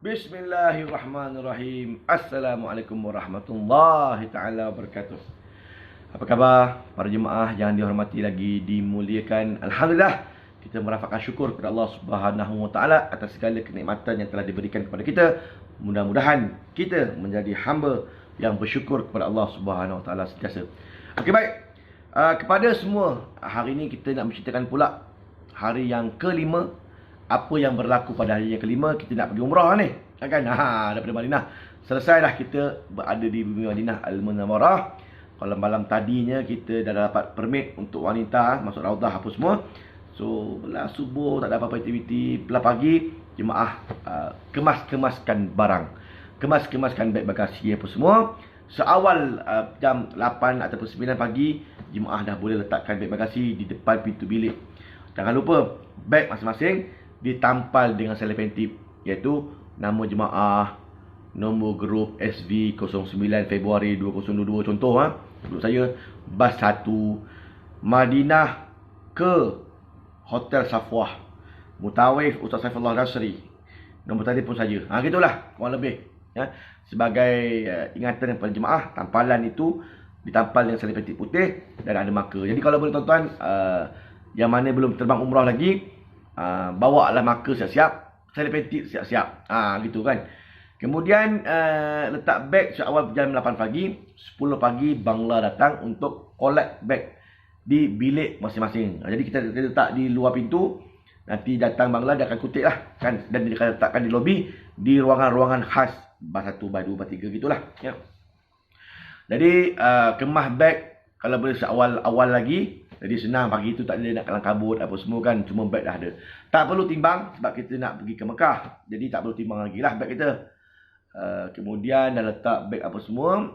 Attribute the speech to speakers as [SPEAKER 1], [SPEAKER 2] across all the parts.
[SPEAKER 1] Bismillahirrahmanirrahim. Assalamualaikum warahmatullahi taala wabarakatuh. Apa khabar para jemaah yang dihormati lagi dimuliakan? Alhamdulillah, kita merafakkan syukur kepada Allah Subhanahu wa taala atas segala kenikmatan yang telah diberikan kepada kita. Mudah-mudahan kita menjadi hamba yang bersyukur kepada Allah Subhanahu wa taala sentiasa. Okey, baik. Kepada semua, hari ini kita nak menceritakan pula hari yang kelima. Apa yang berlaku pada hari yang kelima, kita nak pergi umrah ni, kan? Daripada Madinah. Selesailah kita berada di bumi Madinah Al-Munawwarah. Kalau malam tadinya kita dah dapat permit untuk wanita masuk Raudah apa semua. So, belah subuh tak ada apa-apa aktiviti. Belah pagi, jemaah kemas-kemaskan barang. Kemas-kemaskan beg bagasi apa semua. Seawal jam 8 ataupun 9 pagi, jemaah dah boleh letakkan beg bagasi di depan pintu bilik. Jangan lupa, beg masing-masing ditampal dengan selotip, iaitu nama jemaah, nombor grup SV09 Februari 2022. Contoh, grup saya bas 1 Madinah ke Hotel Safwah, Mutawif Ustaz Saifullah Nasri. Nombor telefon saja. Gitulah kurang lebih, ya. Sebagai ingatan kepada jemaah, tampalan itu ditampal dengan selotip putih dan ada marker. Jadi kalau boleh tuan-tuan yang mana belum terbang umrah lagi, bawa lah marker siap-siap, selotip siap-siap, gitu kan. Kemudian letak beg seawal jam 8 pagi, 10 pagi Bangla datang untuk collect beg di bilik masing-masing. Jadi kita letak di luar pintu, nanti datang Bangla dia akan kutip lah, kan, dan dia akan letakkan di lobi, di ruangan-ruangan khas bas 1, bas 2, bas 3 gitulah, ya. Jadi kemah beg kalau boleh seawal-awal lagi. Jadi senang, pagi tu tak ada nak kalang kabut apa semua kan, cuma beg dah ada. Tak perlu timbang sebab kita nak pergi ke Mekah. Jadi tak perlu timbang lagi lah beg kita. Kemudian dah letak beg apa semua.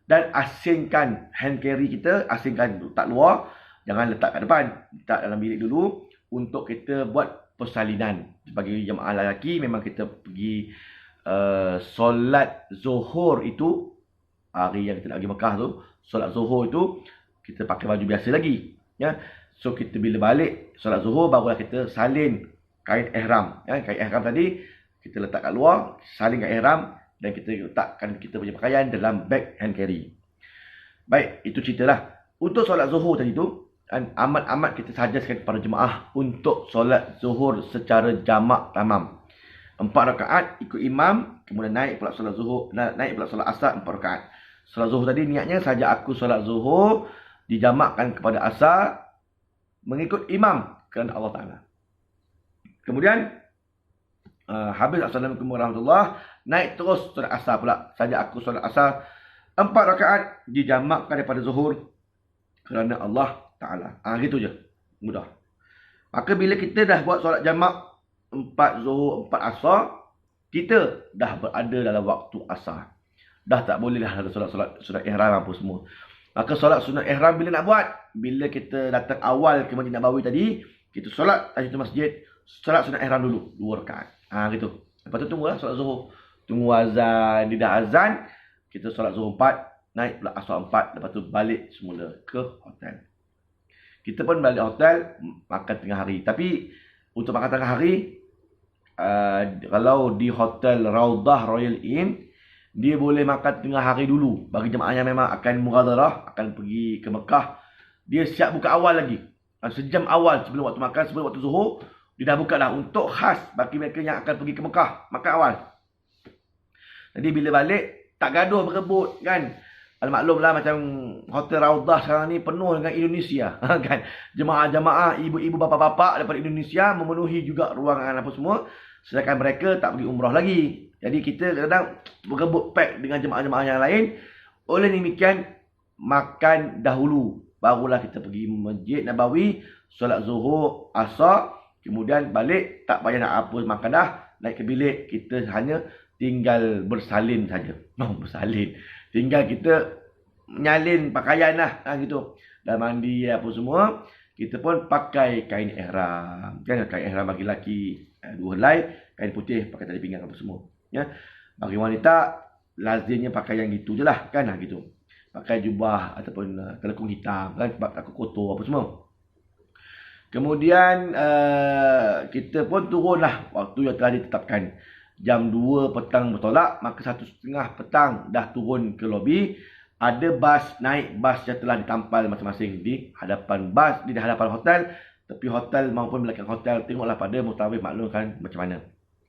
[SPEAKER 1] Dan asingkan hand carry kita, asingkan letak luar. Jangan letak kat depan, letak dalam bilik dulu untuk kita buat persalinan. Sebagai jemaah lelaki, memang kita pergi solat Zuhur itu, hari yang kita nak pergi Mekah tu, solat Zuhur itu kita pakai baju biasa lagi, ya. So kita bila balik solat Zuhur, barulah kita salin kain ihram, ya. Kain ihram tadi kita letak kat luar, salin kain ihram, dan kita letakkan kita punya pakaian dalam beg hand carry. Baik, itu ceritalah. Untuk solat Zuhur tadi tu, amat-amat kita suggestkan kepada jemaah untuk solat Zuhur secara jamak tamam. 4 rakaat ikut imam, kemudian naik pula solat Zuhur, naik pula solat Asar 4 rakaat. Solat Zuhur tadi niatnya saja aku solat Zuhur dijamakkan kepada Asar mengikut imam kerana Allah Ta'ala. Kemudian habis Assalamualaikum warahmatullahi, naik terus solat Asar pula. Saja aku solat Asar 4 rakaat dijamakkan daripada Zuhur kerana Allah Ta'ala. Gitu je. Mudah. Maka bila kita dah buat solat jamak 4 Zuhur, 4 Asar, kita dah berada dalam waktu Asar. Dah tak boleh dah ada solat ihram apa semua. Maka solat sunat ihram bila nak buat? Bila kita datang awal ke Masjid Nabawi tadi, kita solat tahiyatul masjid, solat sunat ihram dulu 2 rakaat. Gitu. Lepas tu tunggulah solat Zuhur. Tunggu azan, dia dah azan, kita solat Zuhur 4, naik pula Asar 4, lepas tu balik semula ke hotel. Kita pun balik hotel makan tengah hari. Tapi untuk makan tengah hari, kalau di hotel Raudah Royal Inn, dia boleh makan tengah hari dulu. Bagi jemaah yang memang akan mughadarah, akan pergi ke Mekah, dia siap buka awal lagi. Sejam awal sebelum waktu makan, sebelum waktu Zuhur, dia dah buka dah. Untuk khas bagi mereka yang akan pergi ke Mekah, makan awal. Jadi bila balik, tak gaduh berebut, kan. Maklumlah macam hotel Raudah sekarang ni penuh dengan Indonesia, kan. Jemaah-jemaah, ibu-ibu, bapa-bapa daripada Indonesia memenuhi juga ruangan apa semua. Sedangkan mereka tak pergi umrah lagi. Jadi kita kadang-kadang berebut pack dengan jemaah-jemaah yang lain. Oleh demikian, makan dahulu. Barulah kita pergi Masjid Nabawi, solat Zuhur, Asar. Kemudian balik, tak payah nak apa, makan dah. Naik ke bilik, kita hanya tinggal bersalin saja. Bersalin. Tinggal kita nyalin pakaian lah, gitu. Dah mandi apa semua, kita pun pakai kain ihram. Kan, kain ihram bagi lelaki 2 helai, kain putih pakai tali pinggang apa semua. Ya. Bagi wanita lazimnya pakai yang gitu je lah, kan, gitu. Pakai jubah ataupun telekung hitam, kan, sebab takut kotor apa semua. Kemudian kita pun turunlah waktu yang telah ditetapkan. jam 2 petang bertolak, maka 1:30 petang dah turun ke lobi. Ada bas, naik bas yang telah ditampal masing-masing di hadapan bas, di hadapan hotel, tepi hotel maupun belakang hotel. Tengoklah pada mutawif maklumkan macam mana.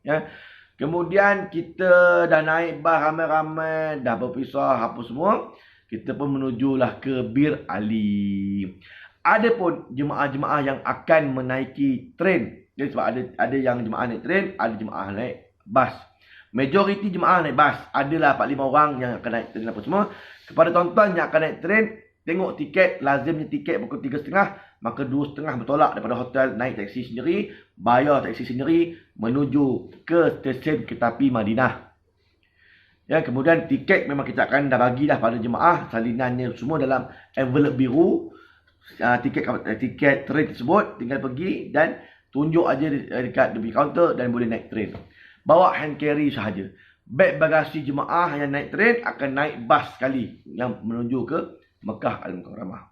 [SPEAKER 1] Ya. Kemudian kita dah naik bas ramai-ramai, dah berpisah apa semua. Kita pun menujulah ke Bir Ali. Ada pun jemaah-jemaah yang akan menaiki train. Jadi sebab ada yang jemaah naik train, ada jemaah naik bas. Majoriti jemaah naik bas. Adalah 4-5 orang yang akan naik train apa semua. Kepada tuan-tuan yang akan naik train, tengok tiket, lazimnya tiket pukul 3.30, maka 2.30 bertolak daripada hotel, naik taksi sendiri, bayar taksi sendiri, menuju ke stesen kereta api Madinah. Ya, kemudian tiket memang kita akan dah bagi dah pada jemaah, salinannya semua dalam envelope biru. Tiket train tersebut tinggal pergi dan tunjuk aja dekat di kaunter dan boleh naik train. Bawa hand carry sahaja. Beg bagasi jemaah yang naik train akan naik bas sekali yang menuju ke Mekah Al-Mukarramah.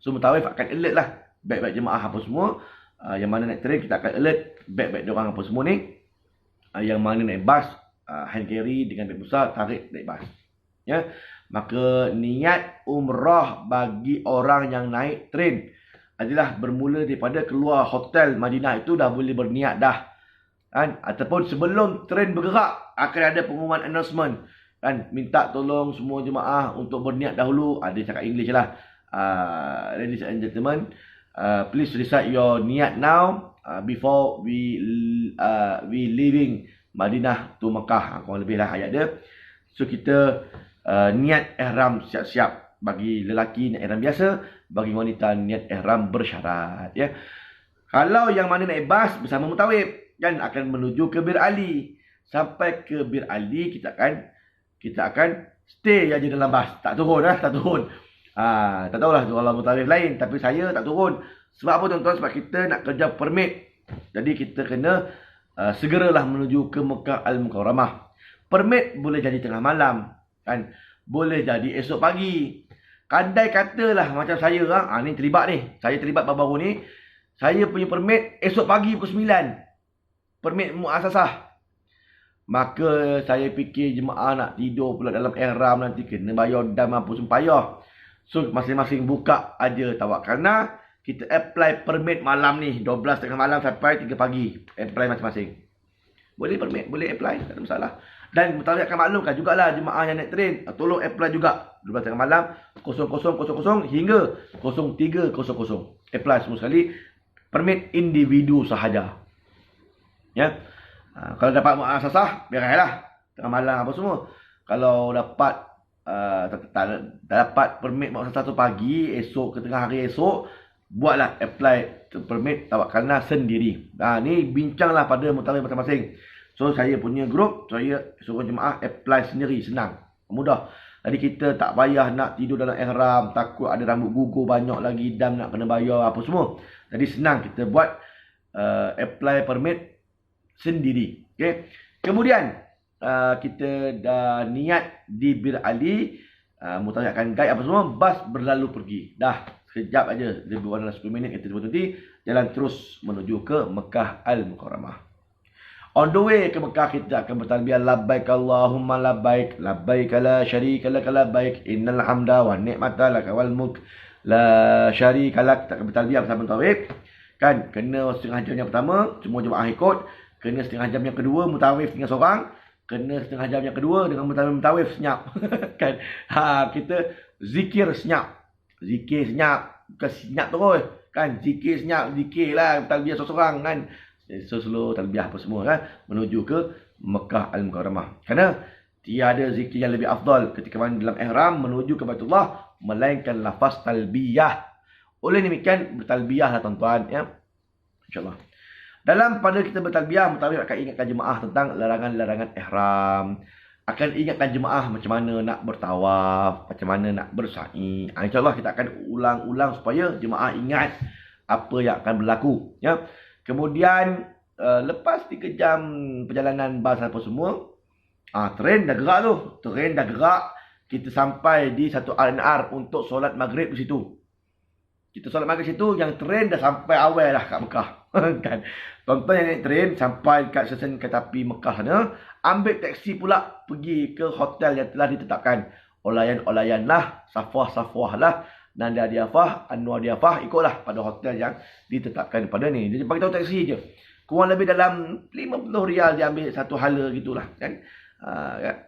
[SPEAKER 1] So mutawif akan alert lah beg-beg jemaah apa semua. Yang mana naik train kita akan alert beg-beg diorang apa semua ni. Yang mana naik bas, hand carry dengan beg besar, tarik naik bas. Ya. Maka niat umrah bagi orang yang naik train adalah bermula daripada keluar hotel Madinah itu dah boleh berniat dah. Kan? Ataupun sebelum train bergerak akan ada pengumuman announcement. Kan? Minta tolong semua jemaah untuk berniat dahulu. Ada cakap English lah. Ladies and gentlemen, please recite your niat now before we leaving Madinah to Makkah. Kurang lebih lah ayat dia. So kita niat ihram siap-siap. Bagi lelaki niat ihram biasa, bagi wanita niat ihram bersyarat. Ya. Kalau yang mana naik bas bersama mutawif, kan akan menuju ke Bir Ali. Sampai ke Bir Ali kita akan stay aja dalam bas, tak turun tak turun. Tak tahulah kalau mutawif lain, tapi saya tak turun. Sebab apa tuan-tuan? Sebab kita nak kerja permit. Jadi kita kena segeralah menuju ke Mekah Al-Mukarramah. Permit boleh jadi tengah malam, kan? Boleh jadi esok pagi. Kandai katalah macam saya ni terlibat ni. Saya terlibat baru-baru ni. Saya punya permit esok pagi pukul 9. Permit muasasah. Maka saya fikir jemaah nak tidur pula dalam ihram nanti kena bayar dam apa semua payah. So masing-masing buka aja tawakalna. Kita apply permit malam ni 12 tengah malam sampai 3 pagi. Apply masing-masing. Boleh permit, boleh apply, tak ada masalah. Dan mutawif akan maklumkan jugalah jemaah yang naik train, tolong apply juga 12 tengah malam 00:00 hingga 03:00. Apply semua sekali. Permit individu sahaja. Ya. Kalau dapat muasasah, biarlah tengah malam apa semua. Kalau dapat tak dapat permit muasasah tu pagi, esok ke tengah hari esok, buatlah apply permit tawakalna sendiri. Ni bincanglah pada mutawif masing-masing. So saya punya grup, saya suruh jemaah apply sendiri, senang, mudah. Jadi kita tak payah nak tidur dalam ihram, takut ada rambut gugur banyak lagi, dam nak kena bayar apa semua. Jadi senang kita buat apply permit sendiri. Okay. Kemudian kita dah niat di Bir Ali, mutawif akan guide apa semua, bas berlalu pergi. Dah sekejap aja, lebih kurang 10 minit kita berhenti jalan terus menuju ke Mekah Al-Mukarramah. On the way ke Mekah kita akan bertalbiyah labbaik Allahumma labbaik, labbaik la syarika lak labbaik, innal hamda wan ni'mata lak wal mulk la syarika lak. Kita akan bertalbiyah bersama mutawif. Kan kena setengah jam yang pertama semua jemaah ikut, kena setengah jam yang kedua mutawif tinggal seorang, kena setengah jam yang kedua dengan mutawif senyap. Kan kita zikir senyap. Zikir senyap, bukan senyap terus. Kan zikir senyap, zikir lah talbiyah seorang kan. So slow talbiyah apa semua kan menuju ke Mekah Al-Mukarramah. Kerana tiada zikir yang lebih afdal ketika mana dalam ihram menuju ke Baitullah melainkan lafaz talbiyah. Oleh demikian bertalbiyahlah tuan-tuan ya. Insya-Allah. Dalam pada kita bertalbiyah, mutawif akan ingatkan jemaah tentang larangan-larangan ihram. Akan ingatkan jemaah macam mana nak bertawaf, macam mana nak bersa'i. InsyaAllah kita akan ulang-ulang supaya jemaah ingat apa yang akan berlaku. Ya. Kemudian, lepas 3 jam perjalanan bas apa semua, train dah gerak tu. Train dah gerak, kita sampai di satu R&R untuk solat maghrib di situ. Kita solat maghrib situ, yang train dah sampai awal dah kat Mekah. Kan? Tuan-tuan yang naik train sampai kat stesen kereta api Mekah sana, ambil taksi pula pergi ke hotel yang telah ditetapkan. Olayan-olayan lah, safwah-safwah lah, Nanda Diafah, Anwar Diafah, ikutlah pada hotel yang ditetapkan pada ni. Jadi bagi tahu taksi je. Kurang lebih dalam 50 rial dia ambil satu hala gitulah kan.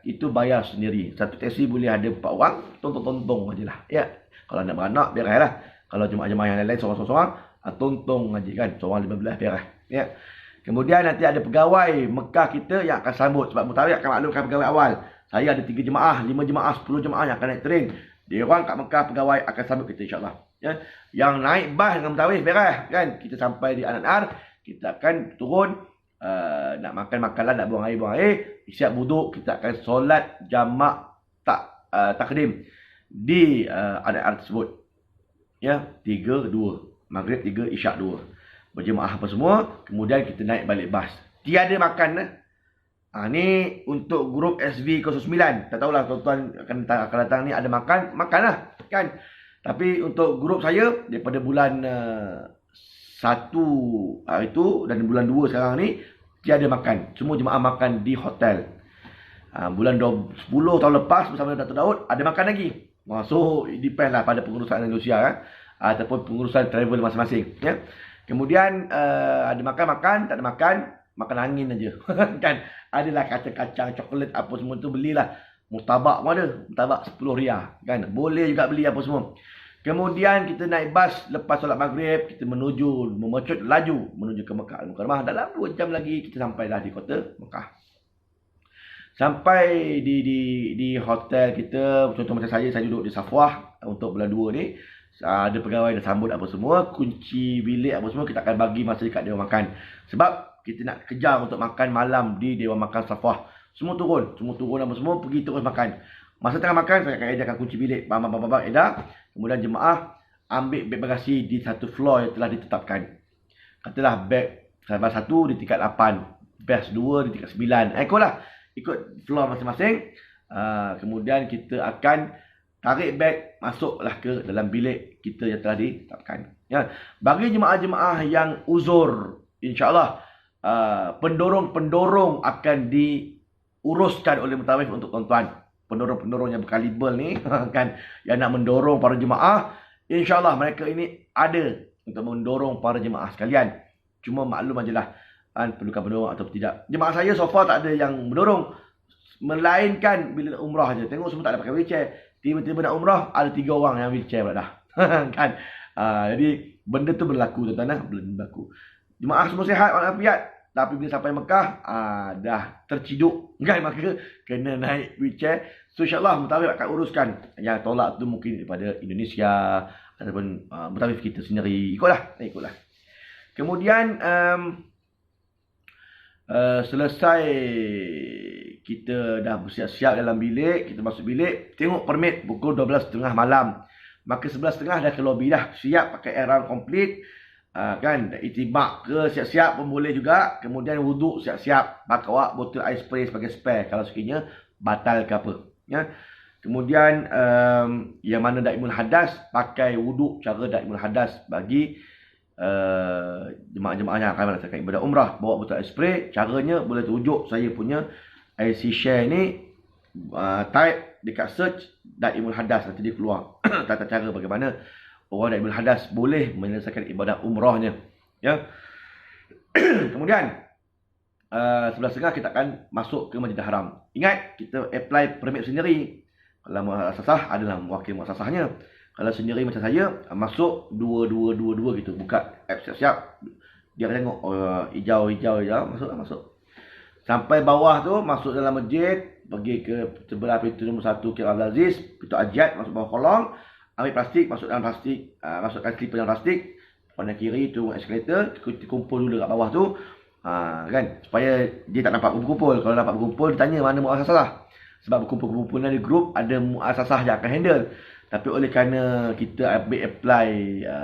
[SPEAKER 1] Itu bayar sendiri. Satu taksi boleh ada 4 orang, tontong-tontong aje lah. Ya. Kalau nak beranak biar lah. Kalau jemaah-jemaah yang lain seorang-seorang, tontong aje kan. Seorang 15 biar. Ya. Kemudian nanti ada pegawai Mekah kita yang akan sambut. Sebab Mutawif akan maklumkan pegawai awal. Saya ada 3 jemaah, 5 jemaah, 10 jemaah yang akan naik train. Dia orang kat Mekah pegawai akan sambut kita insya-Allah. Ya. Yang naik bas dengan Mutawif beres kan. Kita sampai di Al-Anar, kita akan turun, nak makan-makanlah, nak buang air, siap wuduk, kita akan solat jamak takdim di Al-Anar tersebut. Ya, 3-2. Maghrib 3, Isyak 2. Berjemaah apa semua, kemudian kita naik balik bas. Tiada makan lah. Ni untuk grup SV09. Tak tahulah tuan-tuan akan datang ni ada makan, makanlah kan. Tapi untuk grup saya daripada bulan 1 itu dan bulan 2 sekarang ni tiada makan. Semua jemaah makan di hotel. Bulan 10 tahun lepas bersama Dato' Daud ada makan lagi. So depend lah pada pengurusan Indonesia kan, ataupun pengurusan travel masing-masing ya. Kemudian ada makan, tak ada makan angin aja. Kan adalah kacang-kacang, coklat apa semua tu belilah. Murtabak pun ada, murtabak 10 rial kan. Boleh juga beli apa semua. Kemudian kita naik bas lepas solat maghrib, kita memecut laju menuju ke Mekah Al-Mukarramah. Dalam 2 jam lagi kita sampailah di kota Mekah. Sampai di hotel kita, contoh macam saya duduk di Safwah untuk bulan 2 ni. Ada pegawai dah sambut apa semua, kunci bilik apa semua kita akan bagi masa dekat Dewan Makan. Sebab kita nak kejar untuk makan malam di Dewan Makan Safwah. Semua turun apa semua, pergi terus makan. Masa tengah makan, saya akan edarkan kunci bilik. Bang, edar. Kemudian jemaah ambil beg bagasi di satu floor yang telah ditetapkan. Katalah beg sahabat 1 di tingkat 8. Beg 2 di tingkat 9. Ikut floor masing-masing. Kemudian kita akan tarik beg, masuklah ke dalam bilik kita yang telah ditetapkan. Ya. Bagi jemaah-jemaah yang uzur, insya-Allah pendorong-pendorong akan diuruskan oleh Mutawif untuk tuan-tuan. Pendorong-pendorong yang berkaliber ni kan, yang nak mendorong para jemaah, insya-Allah mereka ini ada untuk mendorong para jemaah sekalian. Cuma maklum ajalah perlukan pendorong atau tidak. Jemaah saya so far tak ada yang mendorong, melainkan bila umrah je. Tengok semua tak ada pakai wheelchair. Tiba-tiba nak umrah, ada 3 orang yang wheelchair pula dah. Kan? Jadi benda tu berlaku tuan-tuan, berlaku. Jemaah semua sihat walafiat. Tapi bila sampai Mekah, dah terciduk. Kan? Maka kena naik wheelchair. So insyaAllah Mutawif akan uruskan. Yang tolak tu mungkin daripada Indonesia ataupun Mutawif kita sendiri. Ikutlah. Kemudian selesai kita dah bersiap-siap dalam bilik, kita masuk bilik, tengok permit pukul 12.30 malam. Maka 11.30 dah ke lobby dah, siap pakai airan komplit. Kan, itibak ke siap-siap pun boleh juga. Kemudian wuduk siap-siap, bawa botol air spray sebagai spare kalau sekiranya batal ke apa. Ya. Kemudian yang mana daimul hadas, pakai wuduk cara daimul hadas bagi jemaah-jemaah yang akan melaksanakan ibadah umrah. Bawa botol air spray, caranya boleh tunjuk saya punya IC share ni, type dekat search daimul hadas, nanti dia keluar tata cara bagaimana orang daimul hadas boleh menyelesaikan ibadah umrahnya. Ya. Kemudian 11.30 kita akan masuk ke Masjidil Haram. Ingat, kita apply permit sendiri. Kalau muassasah adalah wakil muassasahnya. Kalau sendiri macam saya, masuk 2222 gitu, buka app siap-siap. Dia akan tengok hijau, masuk. Sampai bawah tu, masuk dalam masjid, pergi ke sebelah pintu nombor 1 Kira Abdul Aziz, pintu Ajiat, masuk bawah kolong, ambil plastik, masuk dalam plastik, masukkan slipper dalam plastik, pandang kiri tu eskalator, kumpul dulu kat bawah tu, kan, supaya dia tak nampak berkumpul. Kalau nampak berkumpul, dia tanya mana muassasah. Sebab berkumpul-kumpul ada grup, ada muassasah yang akan handle. Tapi oleh kerana kita apply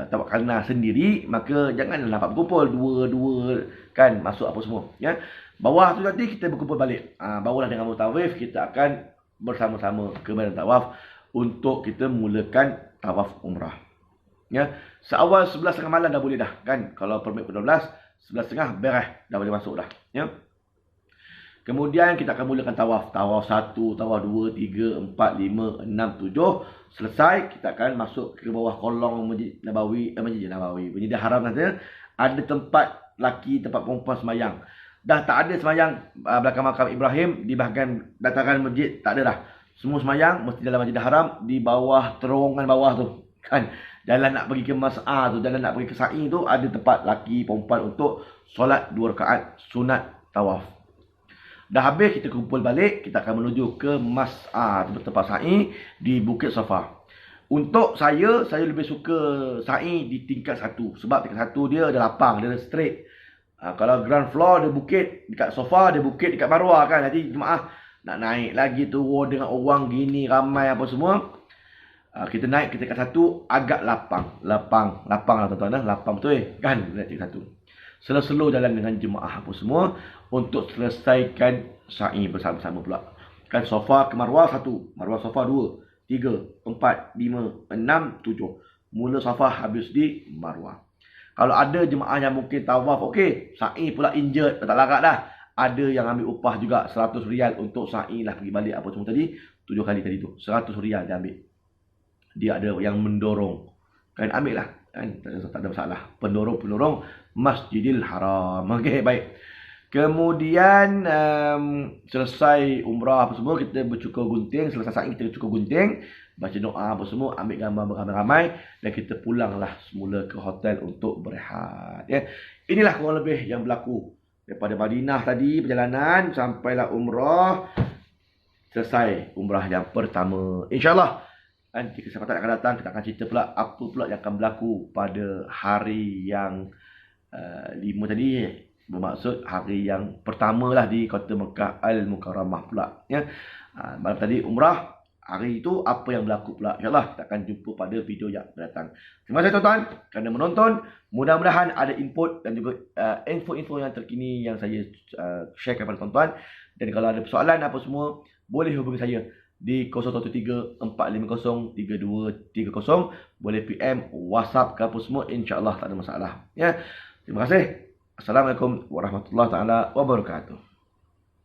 [SPEAKER 1] tawakalna sendiri, maka janganlah nampak berkumpul, dua-dua kan, masuk apa semua. Ya. Bawah tu nanti kita berkumpul balik. Barulah dengan Mutawif kita akan bersama-sama ke Medan Tawaf untuk kita mulakan tawaf umrah. Ya, seawal 11.30 malam dah boleh dah kan. Kalau permit pukul 12, 11.30 beres dah boleh masuk dah. Ya. Kemudian kita akan mulakan tawaf. Tawaf 1, tawaf 2, 3, 4, 5, 6, 7. Selesai, kita akan masuk ke bawah kolong Masjid Nabawi, Masjidil Haram nanti. Ada tempat laki, tempat perempuan semayang. Dah tak ada semayang belakang makam Ibrahim di bahagian dataran masjid, tak ada dah. Semua semayang mesti dalam Masjidil Haram di bawah terowongan bawah tu. Kan? Jalan nak pergi ke Mas'ah tu, jalan nak pergi ke Sa'i tu ada tempat laki, perempuan untuk solat 2 rakaat sunat tawaf. Dah habis kita kumpul balik, kita akan menuju ke Mas'ah, tempat Sa'i di Bukit Safa. Untuk saya lebih suka Sa'i di tingkat 1 sebab tingkat 1 dia ada lapang, dia ada straight. Kalau ground floor dia bukit, dekat Safa dia bukit dekat Marwah kan. Nanti jemaah nak naik lagi turun dengan orang gini ramai apa semua. Kita naik ke tingkat 1 agak lapang lah tuan-tuan, lapang betul kan naik tingkat 1. Slow-slow jalan dengan jemaah apa semua untuk selesaikan sa'i bersama-sama pula. Kan Safa ke Marwah 1, Marwah Safa 2, 3, 4, 5, 6, 7. Mula Safa habis di Marwah. Kalau ada jemaah yang mungkin tawaf okey, sa'i pula injured, tak larat dah. Ada yang ambil upah juga 100 riyal untuk sa'i lah pergi balik apa semua tadi, 7 kali tadi tu. 100 riyal dia ambil. Dia ada yang mendorong. Kan ambil lah. Kan? Tak ada masalah. Pendorong Masjidil Haram. Okey, baik. Kemudian selesai umrah apa semua, kita bercukur gunting. Selesai sa'i kita cukur gunting. Baca doa apa semua. Ambil gambar beramai-ramai. Dan kita pulanglah semula ke hotel untuk berehat. Ya. Inilah kurang lebih yang berlaku. Daripada Madinah tadi perjalanan. Sampailah umrah. Selesai umrah yang pertama. InsyaAllah. Nanti kesempatan akan datang, kita akan cerita pula apa pula yang akan berlaku pada hari yang 5 tadi. Bermaksud hari yang pertama lah di kota Mekah Al-Mukarramah pula. Ya. Malam tadi umrah, hari itu apa yang berlaku pula. InsyaAllah kita akan jumpa pada video yang datang. Terima kasih tuan-tuan kerana menonton. Mudah-mudahan ada input dan juga info-info yang terkini yang saya share kepada tuan-tuan. Dan kalau ada persoalan apa semua, boleh hubungi saya di 013-450-3230. Boleh PM, WhatsApp ke apa semua, insya-Allah tak ada masalah. Ya. Terima kasih. Assalamualaikum warahmatullahi taala wabarakatuh.